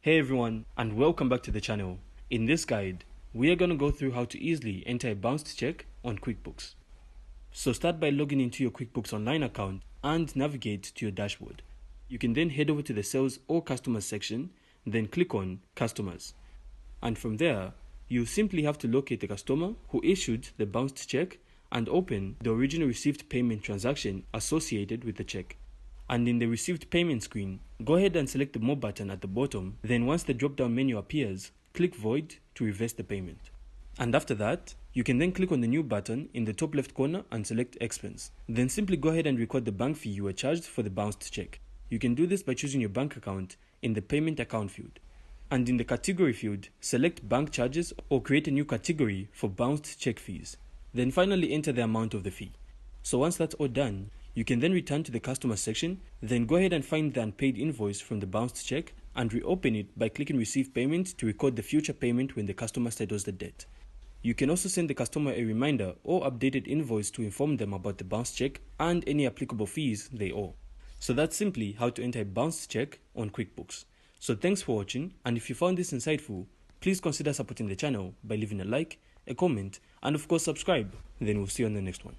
Hey everyone, and welcome back to the channel. In this guide, we are going to go through how to easily enter a bounced check on QuickBooks. So start by logging into your QuickBooks Online account and navigate to your dashboard. You can then head over to the Sales or Customers section, then click on Customers. And from there, you simply have to locate the customer who issued the bounced check and open the original received payment transaction associated with the check. And in the received payment screen, go ahead and select the More button at the bottom. Then once the drop-down menu appears, click Void to reverse the payment. And after that, you can then click on the New button in the top left corner and select Expense. Then simply go ahead and record the bank fee you were charged for the bounced check. You can do this by choosing your bank account in the Payment Account field. And in the Category field, select Bank Charges or create a new category for bounced check fees. Then finally enter the amount of the fee. So once that's all done, you can then return to the customer section, then go ahead and find the unpaid invoice from the bounced check and reopen it by clicking Receive Payment to record the future payment when the customer settles the debt. You can also send the customer a reminder or updated invoice to inform them about the bounced check and any applicable fees they owe. So that's simply how to enter a bounced check on QuickBooks. So thanks for watching, and if you found this insightful, please consider supporting the channel by leaving a like, a comment, and of course subscribe. Then we'll see you on the next one.